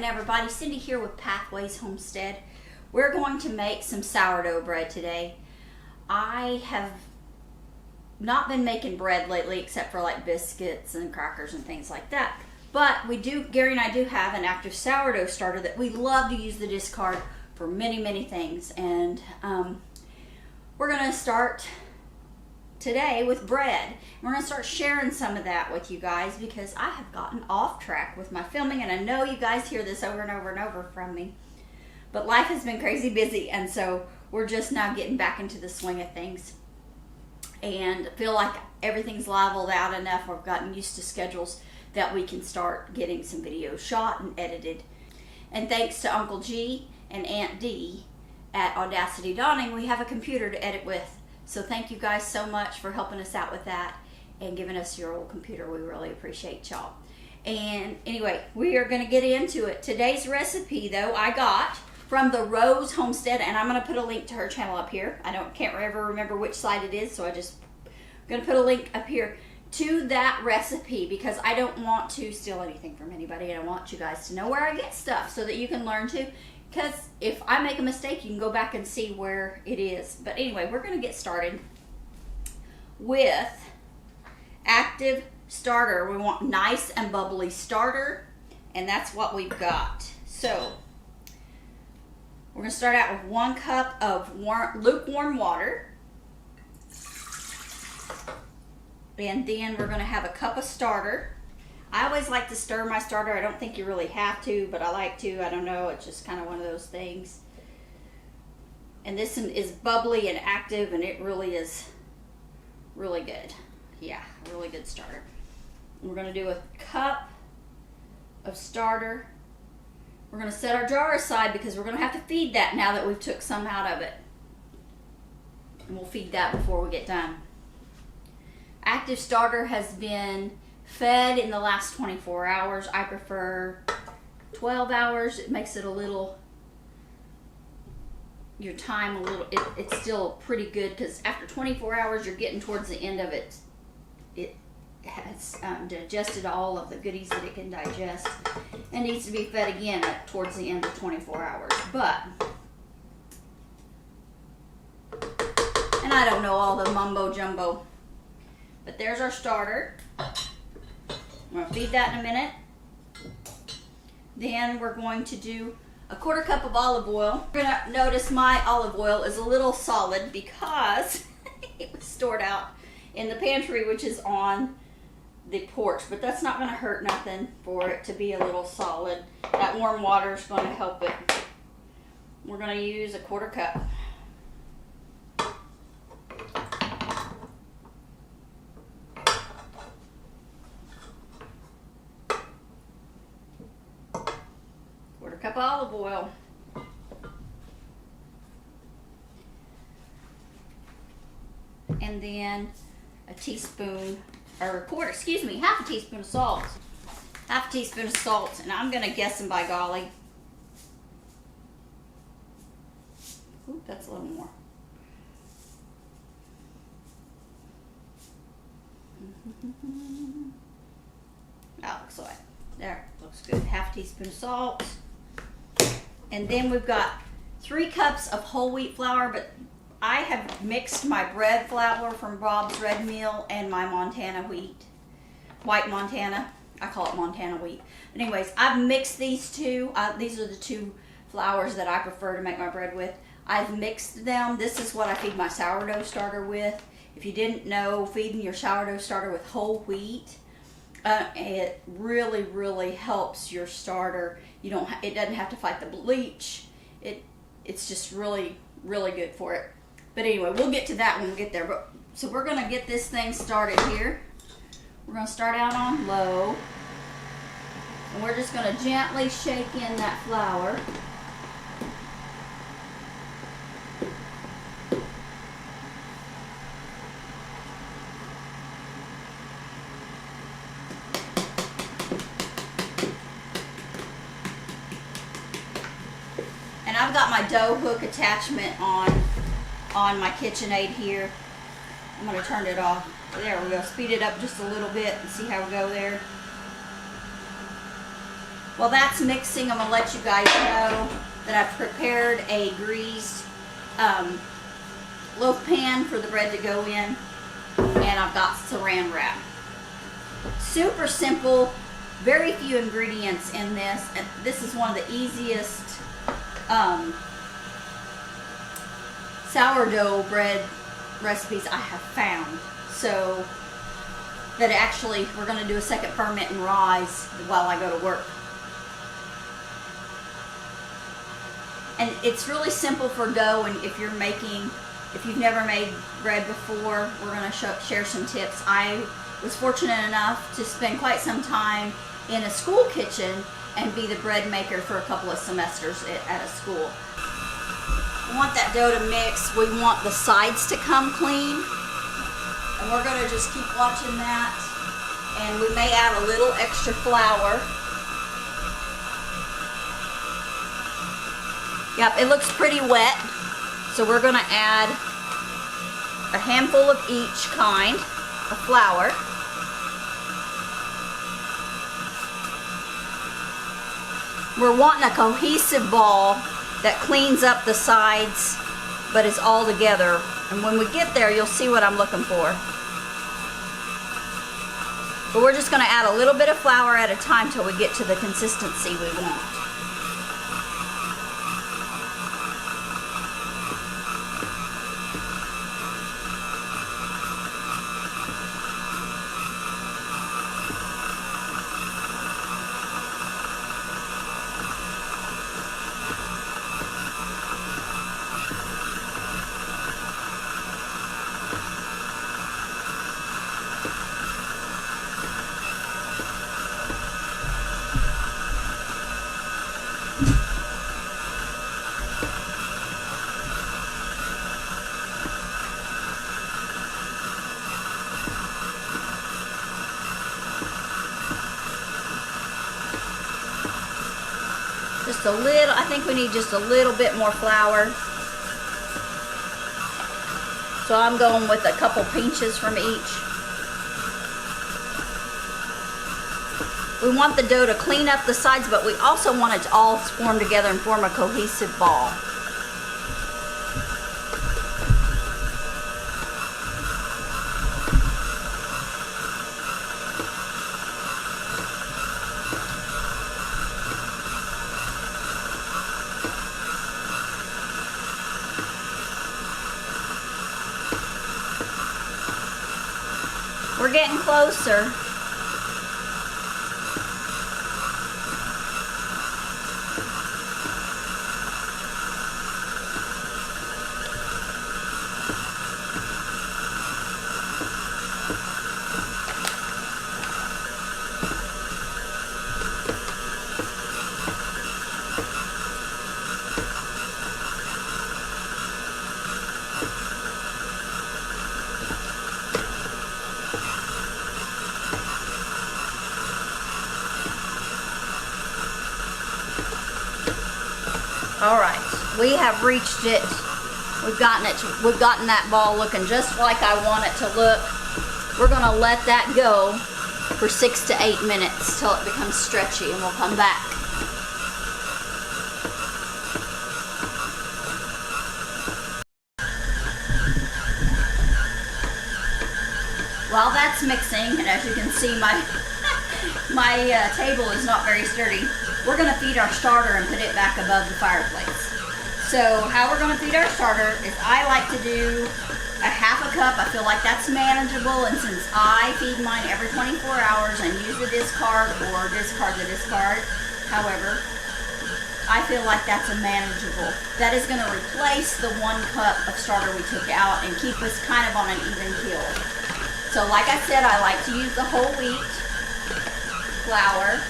morning, everybody. Cindy here with Pathways Homestead. We're going to make some sourdough bread today. I have not been making bread lately except for like biscuits and crackers and things like that. But we do, Gary and I do have an active sourdough starter that we love to use the discard for many things. And we're going to start today with bread. We're going to start sharing some of that with you guys because I have gotten off track with my filming, and I know you guys hear this over and over and over from me, but life has been crazy busy, and so we're just now getting back into the swing of things and feel like everything's leveled out enough. We've gotten used to schedules that we can start getting some videos shot and edited. And thanks to Uncle G and Aunt D at Audacity Dawning, we have a computer to edit with. So thank you guys so much for helping us out with that and giving us your old computer. We really appreciate y'all. And anyway, we are going to get into it. Today's recipe, though, I got from the Rose Homestead, and I'm going to put a link to her channel up here. Can't ever remember which side it is, so I'm going to put a link up here to that recipe because I don't want to steal anything from anybody, and I want you guys to know where I get stuff so that you can learn too. Because if I make a mistake, you can go back and see where it is. But anyway, we're going to get started with active starter. We want nice and bubbly starter, and that's what we've got. So we're going to start out with 1 cup of lukewarm water. And then we're going to have a cup of starter. I always like to stir my starter. I don't think you really have to, but I like to. I don't know. It's just kind of one of those things. And this one is bubbly and active, and it really is really good. Yeah, really good starter. We're going to do a cup of starter. We're going to set our jar aside because we're going to have to feed that now that we've took some out of it. And we'll feed that before we get done. Active starter has been fed in the last 24 hours. I prefer 12 hours. It makes it a little, your time a little, it's still pretty good because after 24 hours you're getting towards the end of it. It has digested all of the goodies that it can digest and needs to be fed again towards the end of 24 hours. But, and I don't know all the mumbo jumbo, but there's our starter. I'm going to feed that in a minute. Then we're going to do a 1/4 cup of olive oil. You're going to notice my olive oil is a little solid because it was stored out in the pantry, which is on the porch. But that's not going to hurt nothing for it to be a little solid. That warm water is going to help it. We're going to use a 1/4 cup. Cup of olive oil. And then a teaspoon, or half a teaspoon of salt. Half a teaspoon of salt, and I'm going to guess them by golly. Ooh, that's a little more. That looks like, there, looks good. Half a teaspoon of salt. And then we've got 3 cups of whole wheat flour, but I have mixed my bread flour from Bob's Red Mill and my Montana wheat. White Montana. I call it Montana wheat. But anyways, I've mixed these two. These are the 2 flours that I prefer to make my bread with. I've mixed them. This is what I feed my sourdough starter with. If you didn't know, feeding your sourdough starter with whole wheat, it really helps your starter. It doesn't have to fight the bleach. It's just really good for it. But anyway, we'll get to that when we get there. So we're gonna get this thing started here. We're gonna start out on low, and we're just gonna gently shake in that flour. I've got my dough hook attachment on my KitchenAid here. I'm going to turn it off. There we go. Speed it up just a little bit and see how we go there. While that's mixing, I'm gonna let you guys know that I've prepared a greased loaf pan for the bread to go in, and I've got saran wrap. Super simple, very few ingredients in this, and this is one of the easiest sourdough bread recipes I have found. So that actually we're going to do a second ferment and rise while I go to work. And it's really simple for dough, and if you've never made bread before, we're going to share some tips. I was fortunate enough to spend quite some time in a school kitchen and be the bread maker for a couple of semesters at a school. We want that dough to mix. We want the sides to come clean, and we're going to just keep watching that, and we may add a little extra flour. Yep, it looks pretty wet, so we're going to add a handful of each kind of flour. We're wanting a cohesive ball that cleans up the sides but is all together, and when we get there you'll see what I'm looking for. But we're just going to add a little bit of flour at a time till we get to the consistency we want. Just a little, I think we need just a little bit more flour. So I'm going with a couple pinches from each. We want the dough to clean up the sides, but we also want it to all form together and form a cohesive ball. We're getting closer. All right, we have reached it. We've gotten that ball looking just like I want it to look. We're gonna let that go for 6 to 8 minutes till it becomes stretchy, and we'll come back. While that's mixing, and as you can see, my table is not very sturdy, we're going to feed our starter and put it back above the fireplace. So how we're going to feed our starter is I like to do a half a cup. I feel like that's manageable, and since I feed mine every 24 hours and use the discard or discard the discard, however, I feel like that's a manageable. That is going to replace the 1 cup of starter we took out and keep us kind of on an even keel. So like I said, I like to use the whole wheat flour.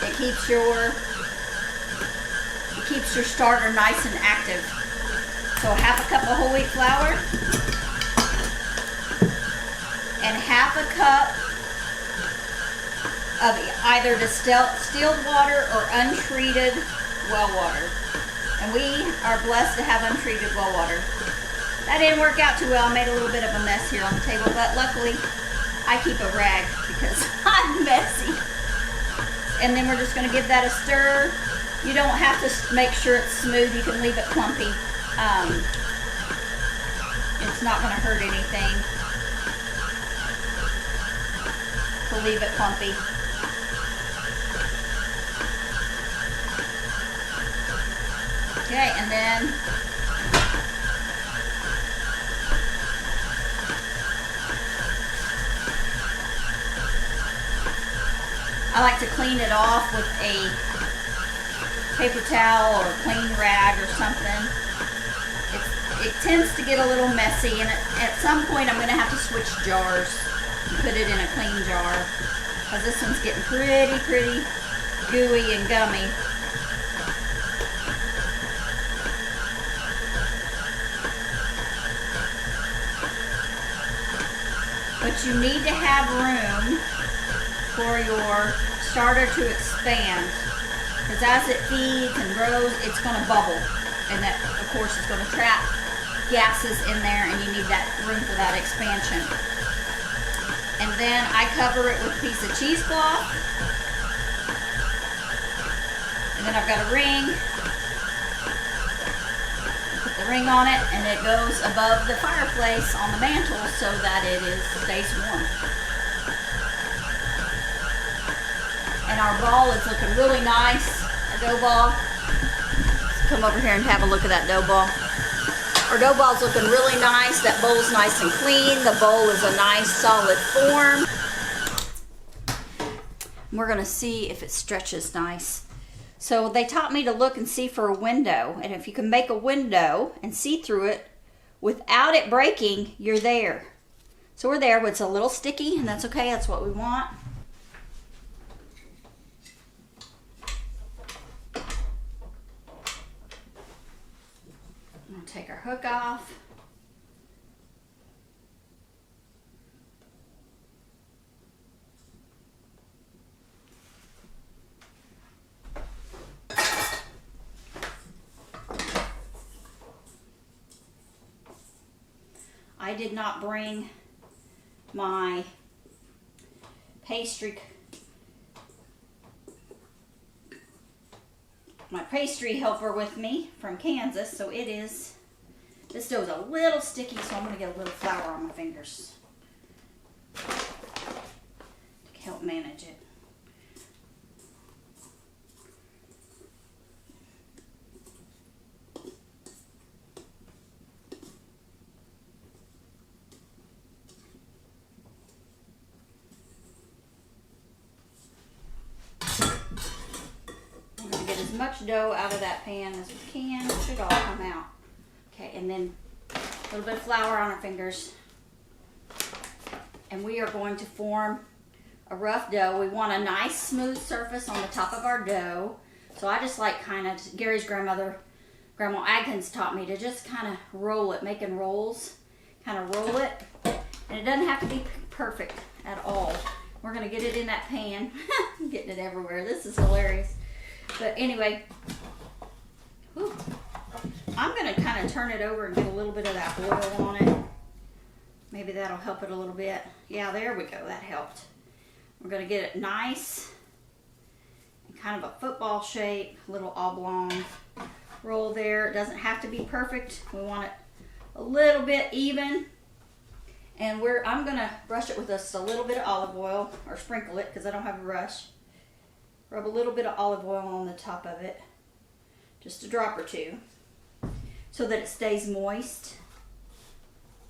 It keeps your starter nice and active. So half a cup of whole wheat flour and half a cup of either distilled water or untreated well water. And we are blessed to have untreated well water. That didn't work out too well. I made a little bit of a mess here on the table, but luckily I keep a rag because I'm messy. and then we're just going to give that a stir. You don't have to make sure it's smooth. You can leave it clumpy. It's not going to hurt anything to leave it clumpy. Okay, and then I like to clean it off with a paper towel or a clean rag or something. It tends to get a little messy, and at some point I'm going to have to switch jars and put it in a clean jar, because this one's getting pretty gooey and gummy. But you need to have room for your starter to expand, because as it feeds and grows, it's going to bubble, and that of course is going to trap gases in there, and you need that room for that expansion. And then I cover it with a piece of cheesecloth, and then I've got a ring. Put the ring on it, and it goes above the fireplace on the mantle so that it stays warm. And our ball is looking really nice, our dough ball. Let's come over here and have a look at that dough ball. Our dough ball's looking really nice. That bowl's nice and clean. The bowl is a nice solid form. We're gonna see if it stretches nice. So they taught me to look and see for a window, and if you can make a window and see through it without it breaking, you're there. So we're there, but it's a little sticky, and that's okay. That's what we want. Take our hook off. I did not bring my pastry helper with me from Kansas, so this dough is a little sticky, so I'm going to get a little flour on my fingers to help manage it. We're going to get as much dough out of that pan as we can. It should all come out. Okay, and then a little bit of flour on our fingers. And we are going to form a rough dough. We want a nice smooth surface on the top of our dough. So I just like Gary's Grandma Adkins taught me to just kind of roll it, making rolls. Kind of roll it. And it doesn't have to be perfect at all. We're going to get it in that pan. I'm getting it everywhere. This is hilarious. But anyway, whew. I'm going to kind of turn it over and get a little bit of that oil on it. Maybe that'll help it a little bit. Yeah, there we go. That helped. We're going to get it nice and kind of a football shape, a little oblong roll there. It doesn't have to be perfect. We want it a little bit even. And I'm going to brush it with just a little bit of olive oil, or sprinkle it because I don't have a brush. Rub a little bit of olive oil on the top of it. Just a drop or two, so that it stays moist.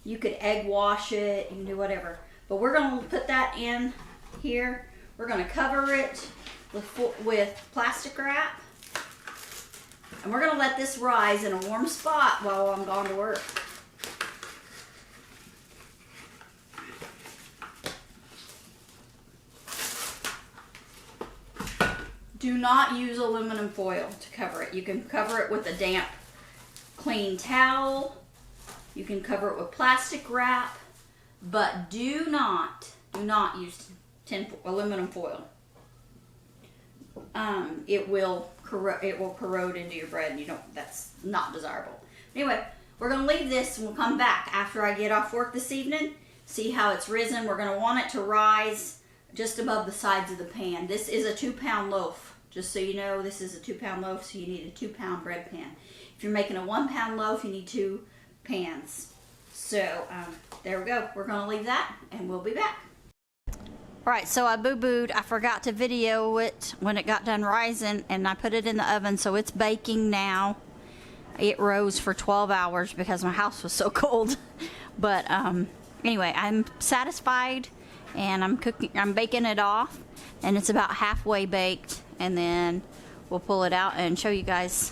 You could egg wash it, you can do whatever. But we're going to put that in here. We're going to cover it with plastic wrap. And we're going to let this rise in a warm spot while I'm gone to work. Do not use aluminum foil to cover it. You can cover it with a damp, clean towel. You can cover it with plastic wrap, but do not use aluminum foil. It will corrode into your bread, and that's not desirable. Anyway, we're going to leave this, and we'll come back after I get off work this evening. See how it's risen. We're going to want it to rise just above the sides of the pan. This is a 2-pound loaf. Just so you know, this is a 2-pound loaf, so you need a 2-pound bread pan. If you're making a 1-pound loaf, you need 2 pans. So there we go. We're gonna leave that and we'll be back. All right, so I boo-booed. I forgot to video it when it got done rising, and I put it in the oven, so it's baking now. It rose for 12 hours because my house was so cold. But anyway, I'm satisfied, and I'm baking it off, and it's about halfway baked, and then we'll pull it out and show you guys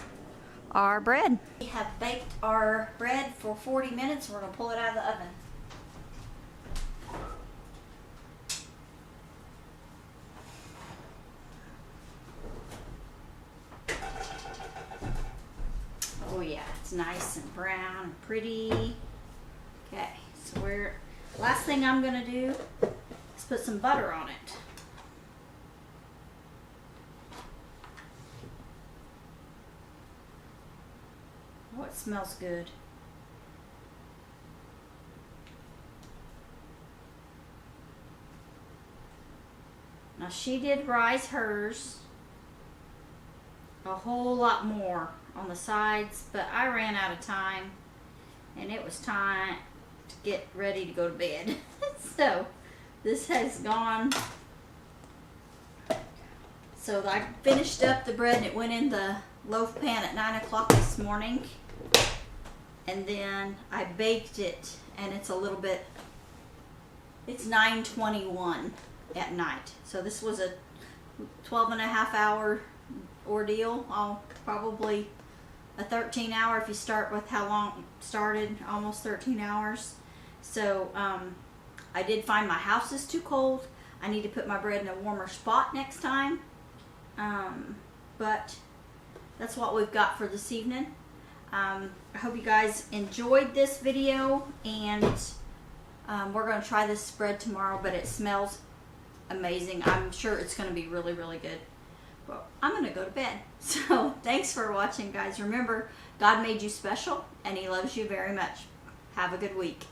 our bread. We have baked our bread for 40 minutes. We're gonna pull it out of the oven. Oh yeah, it's nice and brown and pretty. Okay, so last thing I'm gonna do is put some butter on it. Oh, it smells good. Now she did rise hers a whole lot more on the sides, but I ran out of time and it was time to get ready to go to bed. So this has gone. So I finished up the bread and it went in the loaf pan at 9 o'clock this morning, and then I baked it, and it's a little bit, it's 9:21 at night. So this was a 12.5-hour ordeal. Probably a 13-hour if you start with how long it started, almost 13 hours. So I did find my house is too cold. I need to put my bread in a warmer spot next time. But that's what we've got for this evening. I hope you guys enjoyed this video, and we're going to try this spread tomorrow, but it smells amazing. I'm sure it's going to be really, really good. But I'm going to go to bed. So thanks for watching, guys. Remember, God made you special, and He loves you very much. Have a good week.